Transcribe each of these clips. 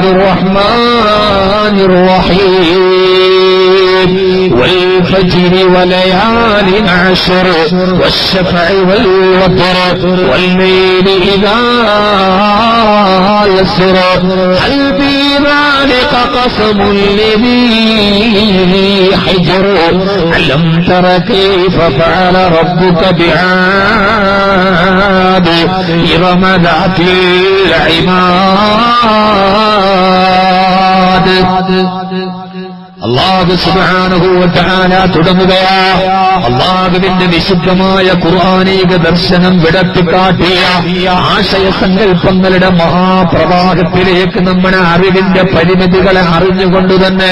الرحمن الرحيم والفجر وليال عشر والشفع والوتر والليل إذا يسر هل في ذلك قسم لذي حجر ألم تر كيف فعل ربك بعاد إرم ذات العماد. അല്ലാഹു സുബ്ഹാനഹു വ തആല തുടങ്ങുകയാ അല്ലാഹുവിന്റെ വിശുദ്ധമായ ഖുർആനിക ദർശനം വിടത്തിക്കാട്ടിയ ആശയസങ്കല്പങ്ങളുടെ മഹാപ്രവാഹത്തിലേക്ക് നമ്മുടെ അറിവിന്റെ പരിമിതികളെ അറിഞ്ഞുകൊണ്ട് തന്നെ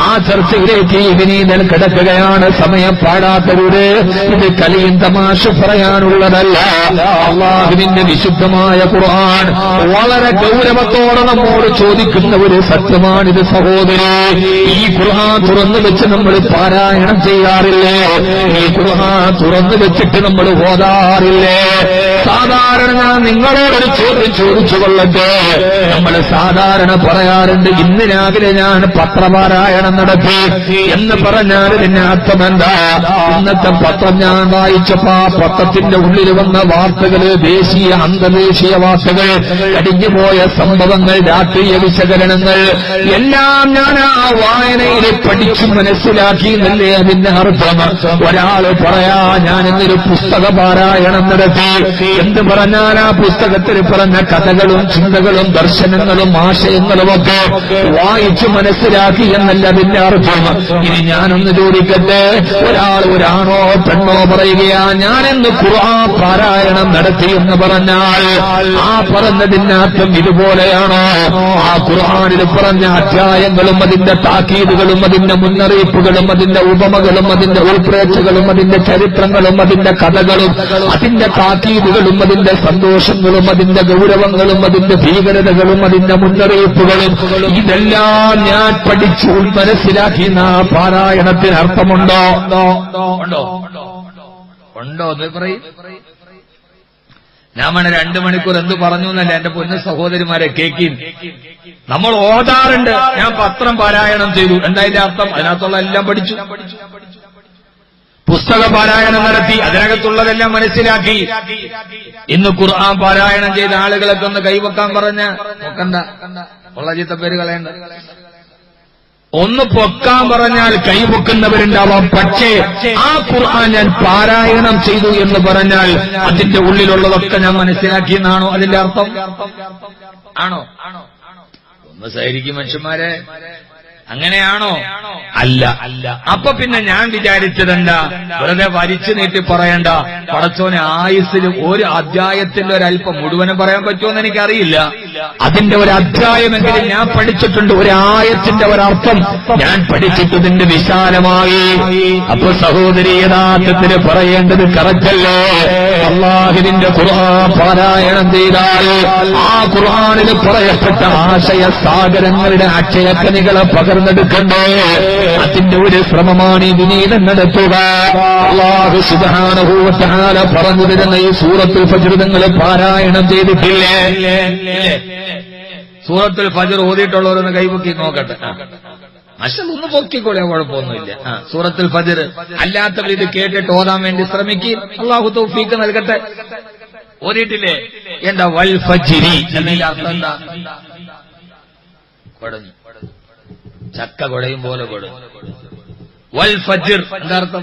ആ ചർച്ചയിലേക്ക് വിനീതൻ കിടക്കുകയാണ്. സമയം പാടാത്തവര് ഇത് കളിയും തമാശ പറയാനുള്ളതല്ല. അല്ലാഹുവിന്റെ വിശുദ്ധമായ ഖുർആൻ വളരെ ഗൗരവത്തോടെ നമ്മോട് ചോദിക്കുന്ന ഒരു സത്യമാണിത് സഹോദരേ. ഈ ഖുർആൻ തുറന്നു വെച്ച് നമ്മൾ പാരായണം ചെയ്യാറില്ലേ? ഈ ഖുർആൻ തുറന്നു വെച്ചിട്ട് നമ്മൾ ഓതാറില്ലേ? സാധാരണ ഞാൻ നിങ്ങളോടൊരു ചോദ്യം ചോദിച്ചു കൊള്ളട്ടെ. നമ്മൾ സാധാരണ പറയാറുണ്ട്, ഇന്ന് രാവിലെ ഞാൻ പത്രപാരായണം നടത്തി എന്ന് പറഞ്ഞാൽ ഇതിന്റെ അർത്ഥം എന്താ? ഇന്നത്തെ പത്രം ഞാൻ വായിച്ചപ്പോ ആ പത്രത്തിന്റെ ഉള്ളിൽ വന്ന വാർത്തകള്, ദേശീയ അന്തർദേശീയ വാർത്തകൾ, കഴിഞ്ഞുപോയ സംഭവങ്ങൾ, രാഷ്ട്രീയ വിശകലനങ്ങൾ എല്ലാം ഞാൻ ആ വായനയിൽ പഠിച്ചു മനസ്സിലാക്കി എന്നല്ലേ അതിന്റെ അർത്ഥം. ഒരാള് പറയാ ഞാൻ എന്നൊരു പുസ്തക പാരായണം നടത്തി എന്ന് പറഞ്ഞാൽ ആ പുസ്തകത്തിൽ പറഞ്ഞ കഥകളും ചിന്തകളും ദർശനങ്ങളും ആശയങ്ങളും ഒക്കെ വായിച്ചു മനസ്സിലാക്കി എന്നല്ല അതിന്റെ അർത്ഥം. ഇനി ഞാനൊന്ന് ചോദിക്കട്ടെ, ഒരാൾ ഒരാണോ പെണ്ണോ പറയുകയാ ഞാനെന്ന് ഖുർആൻ പാരായണം നടത്തി എന്ന് പറഞ്ഞാൽ ആ പറഞ്ഞതിന്റെ അർത്ഥം ഇതുപോലെയാണോ? ആ ഖുർആനിൽ പറഞ്ഞ അധ്യായങ്ങളും അതിന്റെ താക്കീതുകളും അതിന്റെ മുന്നറിയിപ്പുകളും അതിന്റെ ഉപമകളും അതിന്റെ ഉൾപ്രേക്ഷകളും അതിന്റെ ചരിത്രങ്ങളും അതിന്റെ കഥകളും അതിന്റെ താക്കീതുകളും അതിന്റെ സന്തോഷങ്ങളും അതിന്റെ ഗൗരവങ്ങളും അതിന്റെ ഭീകരതകളും അതിന്റെ മുന്നറിയിപ്പുകളും ഇതെല്ലാം ഞാൻ പഠിച്ചു മനസ്സിലാക്കി ആ പാരായണത്തിന് അർത്ഥമുണ്ടോ? ഉണ്ടോ എന്ന് പറയും. ഞാൻ 2 മണിക്കൂർ എന്ത് പറഞ്ഞു എന്നല്ല എന്റെ പൊന്നു സഹോദരിമാരെ കേൾക്കും. നമ്മൾ ഓതാറുണ്ട്, ഞാൻ പത്രം പാരായണം ചെയ്തു, എന്തായാലും അർത്ഥം അതിനകത്തുള്ള എല്ലാം പഠിച്ചു. പുസ്തക പാരായണം നടത്തി, അതിനകത്തുള്ളതെല്ലാം മനസ്സിലാക്കി. ഇന്ന് ഖുർആൻ പാരായണം ചെയ്ത ആളുകളൊക്കെ ഒന്ന് കൈവക്കാൻ പറഞ്ഞ നോക്കണ്ട, ഉള്ള ചീത്ത പേര് കളയണ്ട. ഒന്ന് പൊക്കാൻ പറഞ്ഞാൽ കൈപൊക്കുന്നവരുണ്ടാവാം. പക്ഷേ ആ ഖുർആൻ ഞാൻ പാരായണം ചെയ്തു എന്ന് പറഞ്ഞാൽ അതിന്റെ ഉള്ളിലുള്ളതൊക്കെ ഞാൻ മനസ്സിലാക്കിയെന്നാണോ അതിന്റെ അർത്ഥം? ആണോ? ഒന്ന് സഹരിക്കും മനുഷ്യന്മാരെ, അങ്ങനെയാണോ? അല്ല. അപ്പൊ പിന്നെ ഞാൻ വിചാരിച്ചതെന്താ, വെറുതെ വലിച്ചു നീട്ടി പറയണ്ട. പടച്ചോനെ ആയുസ്സിൽ ഒരു അധ്യായത്തിന്റെ ഒരല്പം മുഴുവനും പറയാൻ പറ്റുമെന്ന് എനിക്കറിയില്ല. അതിന്റെ ഒരു അധ്യായമെങ്കിലും ഞാൻ പഠിച്ചിട്ടുണ്ട്, ഒരു ആയത്തിന്റെ ഒരർത്ഥം ഞാൻ പഠിച്ചിട്ടതിന്റെ വിശാലമായി. അപ്പൊ സഹോദരി യഥാർത്ഥത്തിൽ പറയേണ്ടത് കറക്റ്റല്ലേ? അല്ലാഹുവിന്റെ ഖുർആൻ പാരായണം ചെയ്താൽ ആ ഖുർആനിൽ പറയപ്പെട്ട ആശയ സാഗരങ്ങളുടെ അക്ഷയക്കനികളെ പകർന്നെടുക്കണ്ടേ? അതിന്റെ ഒരു ശ്രമമാണ് ഈ വിനീതം നടത്തുക. അല്ലാഹു സുബ്ഹാനഹു വ തആല പറഞ്ഞു തരുന്ന ഈ സൂറത്തുൽ ഫജ്ർ നിങ്ങൾ പാരായണം ചെയ്തിട്ടില്ലേ? സൂറത്തുൽ ഫജ്ർ ഓതിയിട്ടുള്ളവരൊന്ന് കൈപൊക്കി നോക്കട്ടെ. ഒന്ന് പൊക്കിക്കോളെ, കുഴപ്പമൊന്നുമില്ല. സൂറത്തുൽ ഫജ്ർ അല്ലാത്തവർ ഇത് കേട്ടിട്ട് ഓതാൻ വേണ്ടി ശ്രമിക്കും. അല്ലാഹു തൗഫീഖ് നൽകട്ടെ. ഓതിയിട്ടില്ലേ? എന്താ വൽ ഫജ്രി എന്നതിന്റെ അർത്ഥം എന്താ? കുടഞ്ഞു, ചക്ക കുടയും പോലെ കുടഞ്ഞു. വൽ ഫജ്ർ എന്താ അർത്ഥം?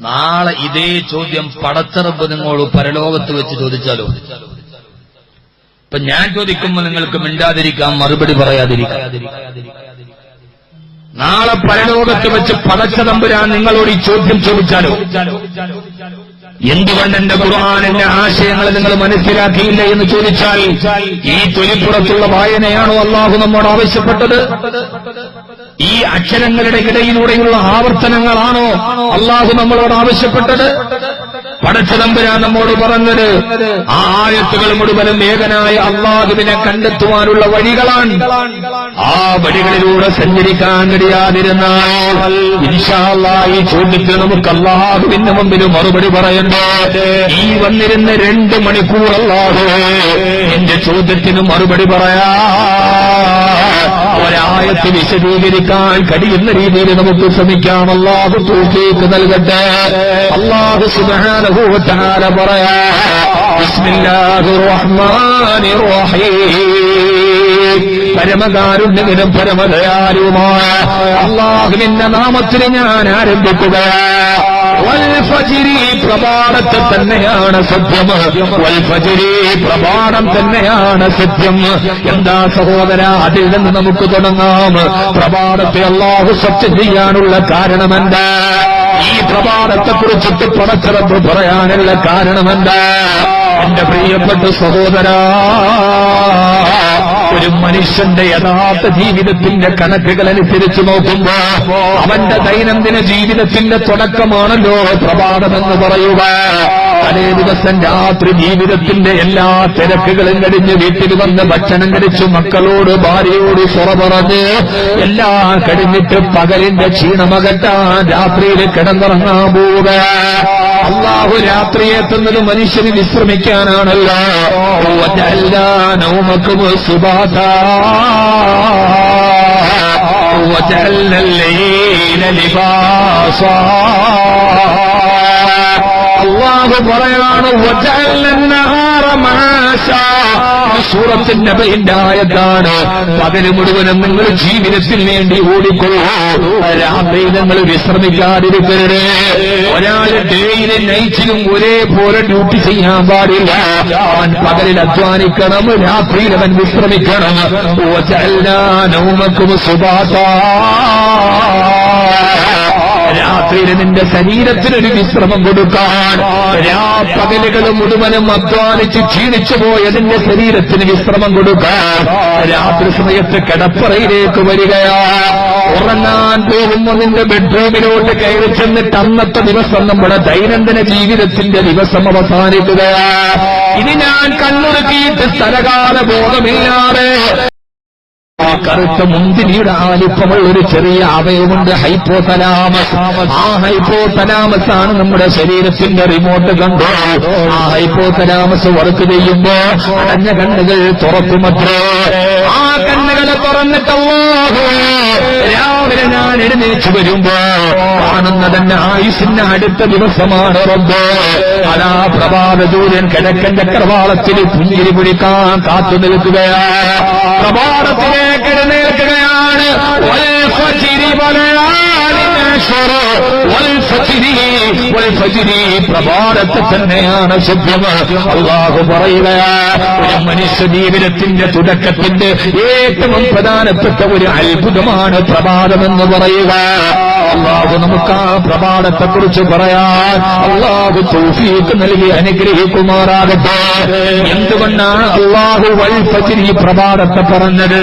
നാളെ ഇതേ ചോദ്യം പടച്ചറബ് നിങ്ങളോട് പരലോകത്ത് വെച്ച് ചോദിച്ചാലോ? ഇപ്പൊ ഞാൻ ചോദിക്കുമ്പോൾ നിങ്ങൾക്ക് മിണ്ടാതിരിക്കാം, മറുപടി പറയാതിരിക്കാം. നാളെ പരലോകത്ത് വെച്ച് പടച്ചതമ്പുരാൻ നിങ്ങളോട് ഈ ചോദ്യം ചോദിച്ചാലോ? എന്തുകൊണ്ട് എന്റെ ഖുർആനിന്റെ ആശയങ്ങൾ നിങ്ങൾ മനസ്സിലാക്കിയില്ല എന്ന് ചോദിച്ചാൽ ഈ തൊലിപ്പുറത്തുള്ള വായനയാണോ അല്ലാഹു നമ്മോട് ആവശ്യപ്പെട്ടത്? ഈ അക്ഷരങ്ങളുടെ ഇടയിലൂടെയുള്ള ആവർത്തനങ്ങളാണോ അല്ലാഹു നമ്മളോട് ആവശ്യപ്പെട്ടത്? പടച്ചതമ്പുരാൻ നമ്മോട് പറഞ്ഞത് ആ ആയത്തുകൾ മുഴുവനും ഏകനായ അല്ലാഹുവിനെ കണ്ടെത്തുവാനുള്ള വഴികളാണ്. ആ വഴികളിലൂടെ സഞ്ചരിക്കാൻ കഴിയാതിരുന്നാൽ ഇൻഷാ അല്ലാഹ് ഈ ചോദ്യത്തിന് നമുക്ക് അല്ലാഹുവിന്റെ മുമ്പിൽ മറുപടി പറയണ്ടേ? ഈ വന്നിരുന്ന 2 മണിക്കൂർ അല്ലാഹുവേ എന്റെ ചോദ്യത്തിന് മറുപടി പറയാ ഒരായത്ത് വിശദീകരിക്കാൻ കഴിയുന്ന രീതിയിൽ നമുക്ക് ശ്രമിക്കാം. അല്ലാഹു തൗഫീഖ് നൽകട്ടെ. അല്ലാഹു സുബ്ഹാനഹു വ തആല പറയാ ബിസ്മില്ലാഹിർ റഹ്മാനിർ റഹീം. പരമകാരുണ്യനും പരമദയാലുമായ അല്ലാഹുവിന്റെ നാമത്തിൽ ഞാൻ ആരംഭിക്കുകയാണ്. വൽഫജ്രി, പ്രഭാതത്തെ തന്നെയാണ് സത്യം. വൽഫജ്രി, പ്രഭാതം തന്നെയാണ് സത്യം. എന്താ സഹോദര, അതിൽ നിന്ന് നമുക്ക് തുടങ്ങാം. പ്രഭാതത്തെ അല്ലാഹു സത്യം ചെയ്യാനുള്ള കാരണമെന്താ? ഈ പ്രഭാതത്തെക്കുറിച്ചിട്ട് പടച്ചറബ് പറയാനുള്ള കാരണമെന്താ? എന്റെ പ്രിയപ്പെട്ട സഹോദരാ, ഒരു മനുഷ്യന്റെ യഥാർത്ഥ ജീവിതത്തിന്റെ കണക്കുകൾ അനുസരിച്ച് നോക്കുമ്പോ അവന്റെ ദൈനംദിന ജീവിതത്തിന്റെ തുടക്കമാണല്ലോ പ്രഭാതമെന്ന് പറയുക. തലേ ദിവസം രാത്രി ജീവിതത്തിന്റെ എല്ലാ തിരക്കുകളും കഴിഞ്ഞ് വീട്ടിൽ വന്ന് ഭക്ഷണം കഴിച്ചു മക്കളോട് ഭാര്യയോട് സ്വറ പറഞ്ഞ് എല്ലാം കഴിഞ്ഞിട്ട് പകലിന്റെ ക്ഷീണമകറ്റാൻ രാത്രിയിൽ കിടന്നുറങ്ങാൻ പോവുക. അല്ലാഹു രാത്രി എത്തുന്നത് മനുഷ്യന് വിശ്രമിക്കാനാണല്ലോ. നൗമക്കും സുബാതാ വജഅൽന الليل ലിബാസാ. അല്ലാഹു പറയാണ് വജഅൽന النهار معاشا. സൂറത്തുൻ നബയിന്റെ ആയത്താണ്. പകല് മുഴുവനും നിങ്ങൾ ജീവിതത്തിന് വേണ്ടി ഓടിക്കൊള്ളൂ, രാത്രി നിങ്ങൾ വിശ്രമിക്കാതിരിക്കരുത്. ഒരാൾ ഡേയിലും നൈറ്റിലും ഒരേപോലെ ഡ്യൂട്ടി ചെയ്യാൻ പാടില്ല. അവൻ പകലിൽ അധ്വാനിക്കണം, രാത്രിയിൽ അവൻ വിശ്രമിക്കണം. വജഅൽനാ നൗമക്കും സുബാതാ. രാത്രിയിൽ നിന്റെ ശരീരത്തിനൊരു വിശ്രമം കൊടുക്കാൻ, പകലുകൾ മുഴുവനും അധ്വാനിച്ച് ക്ഷീണിച്ചു പോയതിന്റെ ശരീരത്തിന് വിശ്രമം കൊടുക്കാൻ രാത്രി സമയത്ത് കിടപ്പറയിലേക്ക് വരികയാ. ഉറങ്ങാൻ പോകുമ്പോൾ നിന്റെ ബെഡ്റൂമിലോട്ട് കയറി ചെന്നിട്ട് അന്നത്തെ ദിവസം നമ്മുടെ ദൈനംദിന ജീവിതത്തിന്റെ ദിവസം അവസാനിക്കുകയാ. ഇനി ഞാൻ കണ്ണുറുക്കിയിട്ട് സ്ഥലകാല ബോധമില്ലാതെ കറുത്ത മുന്തിരിയുടെ ആലിപ്പമുള്ള ഒരു ചെറിയ അവയവമുണ്ട്, ഹൈപ്പോതലാമസ്. ആ ഹൈപ്പോതലാമസ് ആണ് നമ്മുടെ ശരീരത്തിന്റെ റിമോട്ട് കൺട്രോൾ. ആ ഹൈപ്പോതലാമസ് വർക്ക് ചെയ്യുമ്പോ അടഞ്ഞ കണ്ണുകൾ തുറക്കുമത്രേ. ആ കണ്ണുകളെ തുറന്നിട്ടല്ലോ രാവിലെ ഞാൻ എഴുന്നേറ്റ് വരുമ്പോ കാണുന്നതന്നെ ആയുസിന്റെ അടുത്ത ദിവസമാണ് റബ്ബ്. അതാ പ്രഭാത സൂര്യൻ കിഴക്കൻ ചക്രവാളത്തിൽ പുഞ്ചിരി പിടിക്കാൻ കാത്തു നിൽക്കുകയാ. പ്രഭാതത്തിലേക്ക് എഴുന്നേൽക്കുകയാണ്. പ്രഭാതത്തെ തന്നെയാണ് സത്യം. അല്ലാഹു പറയുകയാ, ഒരു മനുഷ്യ ജീവിതത്തിന്റെ തുടക്കത്തിന്റെ ഏറ്റവും പ്രധാനപ്പെട്ട ഒരു അത്ഭുതമാണ് പ്രഭാതമെന്ന് പറയുക. അല്ലാഹു നമുക്ക് ആ പ്രഭാതത്തെക്കുറിച്ച് പറയാൻ അല്ലാഹു തൗഫീഖ് നൽകി അനുഗ്രഹിക്കുമാറാകട്ടെ. എന്തുകൊണ്ടാണ് അല്ലാഹു വൽ ഫജ്ർ ഈ പ്രഭാതത്തെ പറഞ്ഞത്?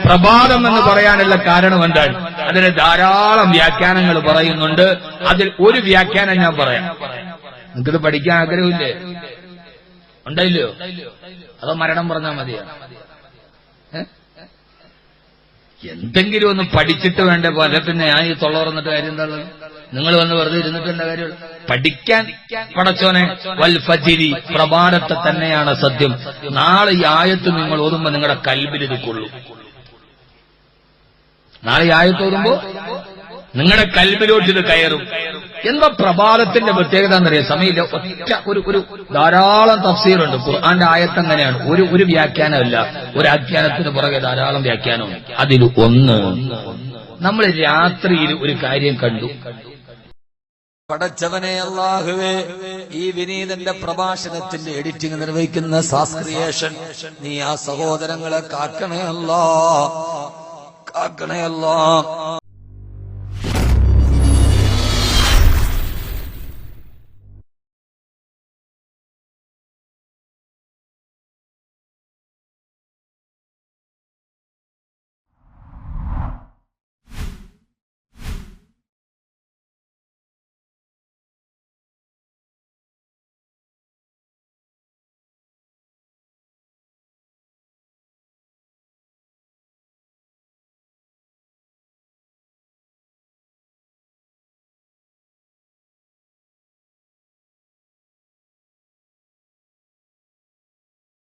പ്രഭാതം എന്ന് പറയാനുള്ള കാരണം എന്താണ്? അതിന് ധാരാളം വ്യാഖ്യാനങ്ങൾ പറയുന്നുണ്ട്. അതിൽ ഒരു വ്യാഖ്യാനം ഞാൻ പറയാം. നിങ്ങൾക്കിത് പഠിക്കാൻ ആഗ്രഹമില്ലേ? ഉണ്ടല്ലോ? അതോ മരണം പറഞ്ഞാൽ മതിയാണ്? എന്തെങ്കിലും ഒന്ന് പഠിച്ചിട്ട് വേണ്ട പോലെ. പിന്നെ ഞാൻ ഈ തൊള്ള തുറന്നിട്ട് കാര്യം എന്താ ഉള്ളത്? നിങ്ങൾ വന്ന് വെറുതെ ഇരുന്നിട്ടുണ്ട് കാര്യമുള്ളൂ. പഠിക്കാൻ പടച്ചോനെ. വൽ ഫജ്രി, പ്രഭാതത്തെ തന്നെയാണ് സത്യം. നാളെ ഈ ആയത്ത് നിങ്ങൾ ഓതുമ്പോ നിങ്ങളുടെ കൽബിൽ ഇത് കൊള്ളു. നാളെ ഈ ആയത്ത് ഓതുമ്പോ നിങ്ങളുടെ കൽബിലോട്ട് ഇത് കയറും. എന്താ പ്രഭാതത്തിന്റെ പ്രത്യേകത എന്നറിയാം? സമയമില്ല. ഒറ്റ ഒരു ധാരാളം തഫ്സീറുണ്ട്. ഖുർആന്റെ ആയത്ത് അങ്ങനെയാണ്. ഒരു വ്യാഖ്യാനമല്ല, ഒരു ആഖ്യാനത്തിന് പുറകെ ധാരാളം വ്യാഖ്യാനമുണ്ട്. അതിൽ ഒന്ന്, നമ്മൾ രാത്രിയിൽ ഒരു കാര്യം കണ്ടു. പടച്ചവനെ അല്ലാഹുവേ, ഈ വിനീതന്റെ പ്രഭാഷണത്തിന്റെ എഡിറ്റിംഗ് നിർവഹിക്കുന്ന സാസ്ക്രിയേഷൻ നീ ആ സഹോദരങ്ങളെ കാക്കണേ അല്ലാ, കാക്കണേ അല്ലാ.